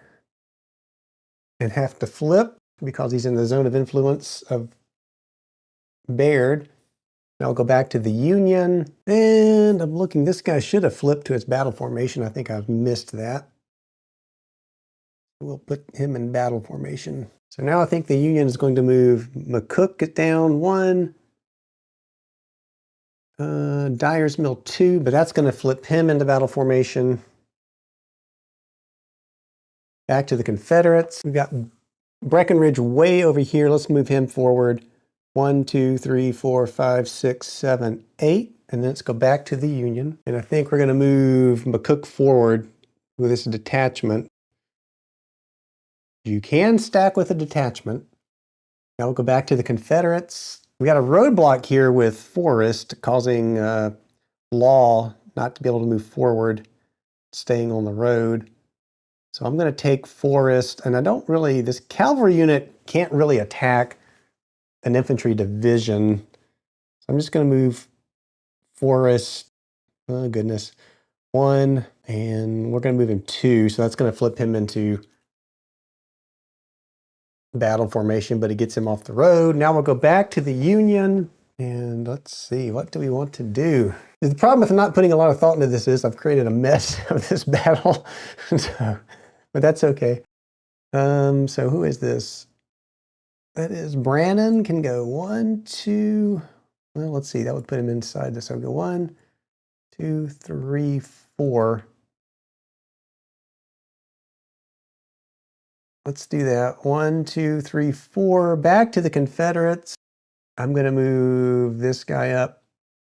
and have to flip because he's in the zone of influence of Baird. Now I'll go back to the Union, and I'm looking, this guy should have flipped to his battle formation. I think I've missed that. We'll put him in battle formation. So now I think the Union is going to move McCook down 1, Dyer's Mill 2, but that's going to flip him into battle formation. Back to the Confederates. We've got Breckinridge way over here. Let's move him forward. 1, 2, 3, 4, 5, 6, 7, 8. And then let's go back to the Union. And I think we're going to move McCook forward with this detachment. You can stack with a detachment. Now we'll go back to the Confederates. We got a roadblock here with Forrest causing Law not to be able to move forward, staying on the road. So I'm going to take Forrest, and this cavalry unit can't really attack an infantry division. So I'm just going to move Forrest, oh goodness, 1, and we're going to move him 2. So that's going to flip him into battle formation, but it gets him off the road. Now we'll go back to the Union, and let's see, what do we want to do? The problem with not putting a lot of thought into this is I've created a mess of this battle, but that's okay. So who is this? That is Brannon, can go 1, 2, well, let's see, that would put him inside this. So I'll go 1, 2, 3, 4. Let's do that. 1, 2, 3, 4. Back to the Confederates. I'm going to move this guy up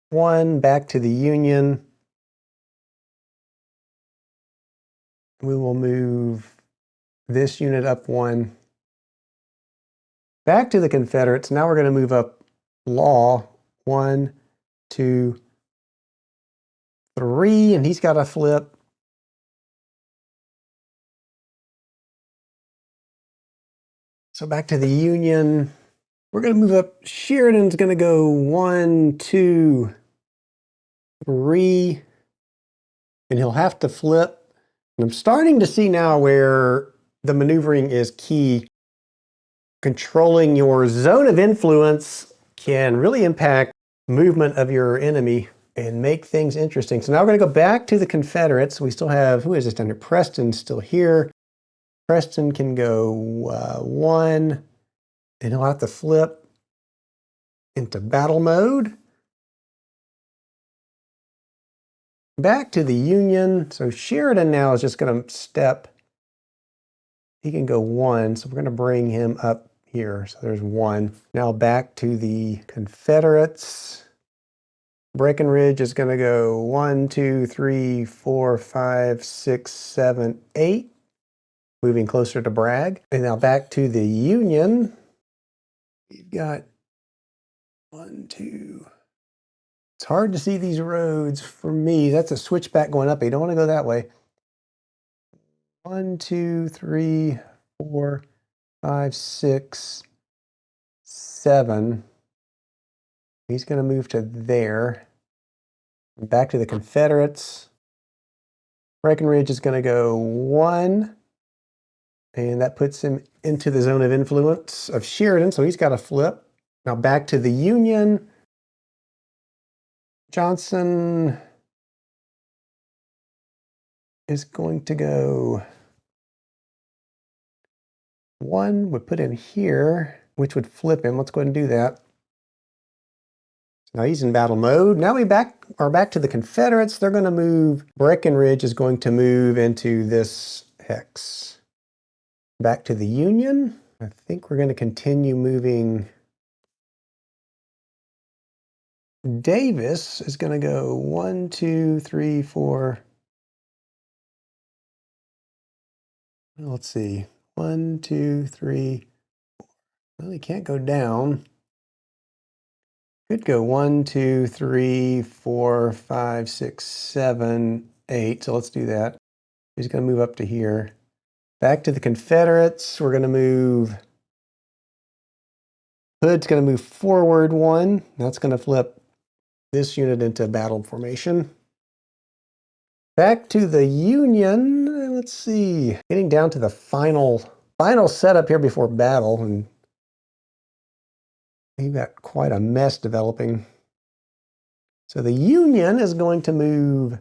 1, back to the Union. We will move this unit up 1. Back to the Confederates. Now we're going to move up Law 1, 2, 3, and he's got a flip. So back to the Union. We're going to move up. Sheridan's going to go 1, 2, 3, and he'll have to flip. And I'm starting to see now where the maneuvering is key. Controlling your zone of influence can really impact movement of your enemy and make things interesting. So now we're going to go back to the Confederates. We still have, who is this down here? Preston's still here. Preston can go 1, and he'll have to flip into battle mode. Back to the Union. So Sheridan now is just going to step. He can go 1, so we're going to bring him up here. So there's 1. Now back to the Confederates. Breckinridge is going to go 1, 2, 3, 4, 5, 6, 7, 8. Moving closer to Bragg. And now back to the Union. We've got 1, 2. It's hard to see these roads for me. That's a switchback going up. You don't want to go that way. 1, 2, 3, 4, 5, 6, 7. He's going to move to there. Back to the Confederates. Breckinridge is going to go 1. And that puts him into the zone of influence of Sheridan. So he's got a flip. Now back to the Union. Johnson is going to go 1, would put him here, which would flip him. Let's go ahead and do that. Now he's in battle mode. Now we are back to the Confederates. They're going to move. Breckinridge is going to move into this hex. Back to the Union. I think we're going to continue moving. Davis is going to go 1, 2, 3, 4. Let's see. 1, 2, 3. Well, he can't go down. Could go 1, 2, 3, 4, 5, 6, 7, 8. So let's do that. He's going to move up to here. Back to the Confederates. We're going to move. Hood's going to move forward 1. That's going to flip this unit into battle formation. Back to the Union. Let's see. Getting down to the final setup here before battle, and you've got quite a mess developing. So the Union is going to move.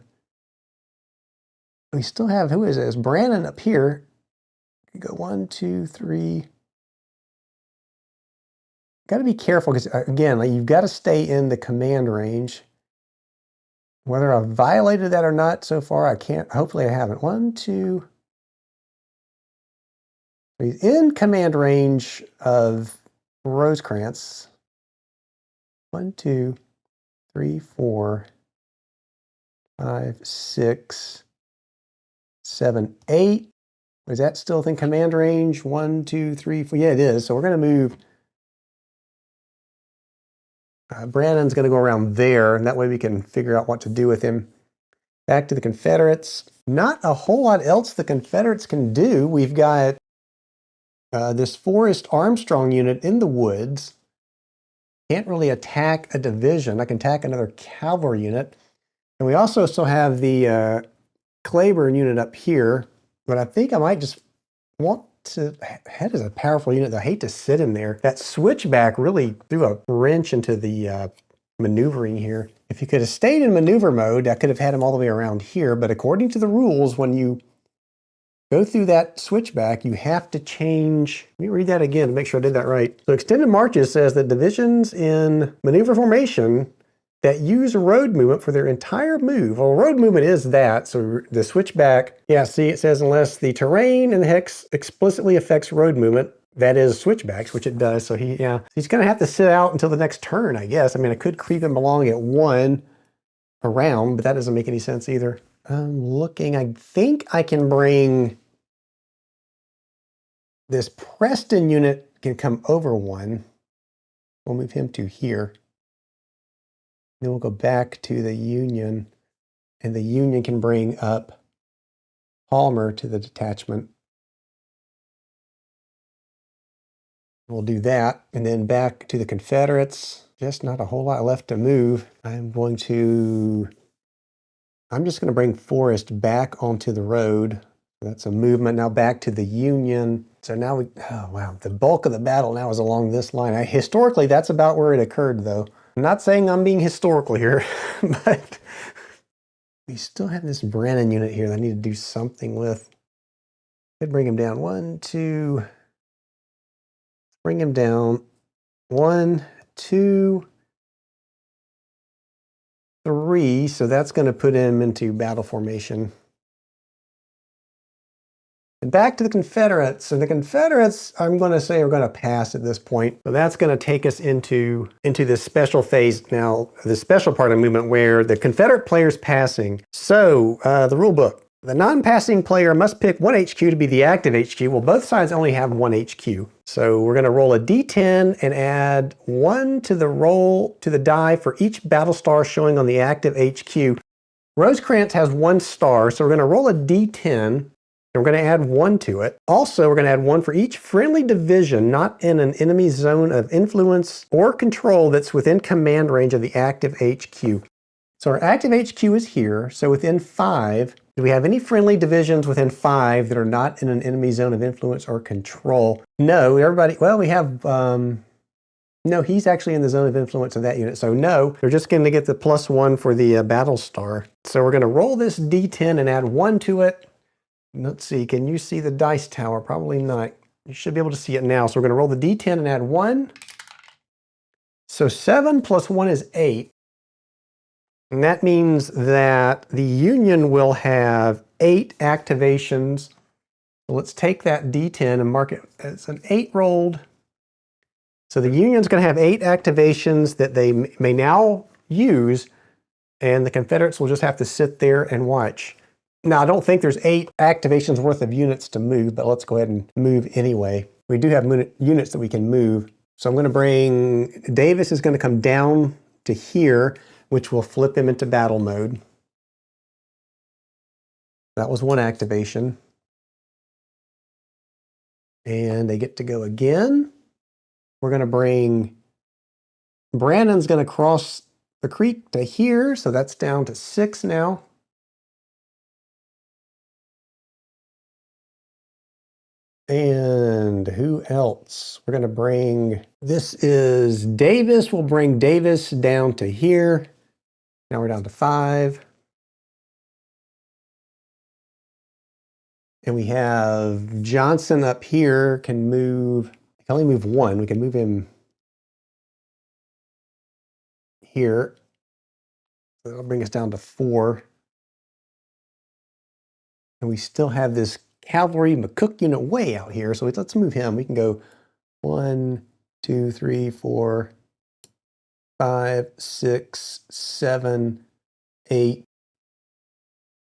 We still have, who is this? Brannon up here. Go 1, 2, 3. Got to be careful because, again, like, you've got to stay in the command range. Whether I've violated that or not so far, I can't. Hopefully I haven't. 1, 2. He's in command range of Rosecrans. 1, 2, 3, 4, 5, 6, 7, 8. Is that still within command range? 1, 2, 3, 4. Yeah, it is. So we're going to move. Brandon's going to go around there, and that way we can figure out what to do with him. Back to the Confederates. Not a whole lot else the Confederates can do. We've got this Forrest Armstrong unit in the woods. Can't really attack a division. I can attack another cavalry unit. And we also still have the Claiborne unit up here, but I think I might just want to. Head is a powerful unit. I hate to sit in there. That switchback really threw a wrench into the maneuvering here. If you could have stayed in maneuver mode, I could have had him all the way around here, but according to the rules, when you go through that switchback, you have to change. Let me read that again to make sure I did that right. So extended marches says that divisions in maneuver formation that use road movement for their entire move. Well, road movement is that, so the switchback, yeah, see, it says unless the terrain in the hex explicitly affects road movement, that is switchbacks, which it does. So he's gonna have to sit out until the next turn, I guess. I mean, I could creep him along at 1 around, but that doesn't make any sense either. I'm looking, I think I can bring this Preston unit can come over 1. We'll move him to here. Then we'll go back to the Union, and the Union can bring up Palmer to the detachment. We'll do that, and then back to the Confederates. Just not a whole lot left to move. I'm just going to bring Forrest back onto the road. That's a movement. Now back to the Union. So now oh wow, the bulk of the battle now is along this line. Historically, that's about where it occurred, though. I'm not saying I'm being historical here, but we still have this Brannon unit here that I need to do something with. Could bring him down 1, 2. Bring him down 1, 2, 3. So that's going to put him into battle formation. And back to the Confederates. And the Confederates, I'm going to say, are going to pass at this point. So that's going to take us into this special phase now, the special part of the movement where the Confederate player's passing. So the rule book. The non-passing player must pick 1 HQ to be the active HQ. Well, both sides only have 1 HQ. So we're going to roll a D10 and add 1 to the roll to the die for each battle star showing on the active HQ. Rosecrans has 1 star, so we're going to roll a D10. And we're going to add 1 to it. Also, we're going to add 1 for each friendly division not in an enemy zone of influence or control that's within command range of the active HQ. So our active HQ is here. So within 5, do we have any friendly divisions within 5 that are not in an enemy zone of influence or control? No, everybody, well, we have, no, he's actually in the zone of influence of that unit. So no, they're just going to get the +1 for the battle star. So we're going to roll this D10 and add 1 to it. Let's see, can you see the dice tower? Probably not. You should be able to see it now. So we're going to roll the D10 and add 1. So 7 plus 1 is 8. And that means that the Union will have 8 activations. So let's take that D10 and mark it as an 8 rolled. So the Union's going to have 8 activations that they may now use, and the Confederates will just have to sit there and watch. Now, I don't think there's 8 activations worth of units to move, but let's go ahead and move anyway. We do have units that we can move. So I'm going to bring, Davis is going to come down to here, which will flip him into battle mode. That was 1 activation. And they get to go again. We're going to bring, Brandon's going to cross the creek to here, so that's down to 6 now. And who else? We're going to bring, this is Davis. We'll bring Davis down to here. Now we're down to 5. And we have Johnson up here can move, I can only move 1. We can move him here. So that'll bring us down to 4. And we still have this cavalry McCook unit way out here. So let's move him. We can go 1, 2, 3, 4, 5, 6, 7, 8,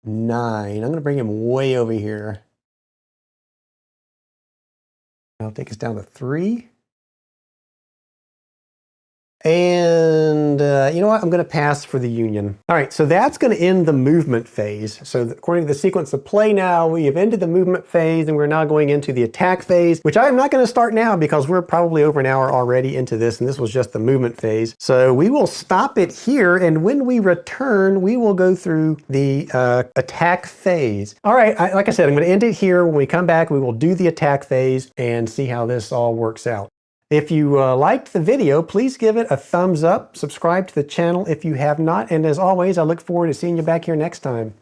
9. I'm going to bring him way over here. I'll take us down to 3. And you know what? I'm going to pass for the Union. All right, so that's going to end the movement phase. So according to the sequence of play now, we have ended the movement phase and we're now going into the attack phase, which I'm not going to start now because we're probably over an hour already into this, and this was just the movement phase. So we will stop it here, and when we return, we will go through the attack phase. All right, like I said, I'm going to end it here. When we come back, we will do the attack phase and see how this all works out. If you liked the video, please give it a thumbs up, subscribe to the channel if you have not, and as always, I look forward to seeing you back here next time.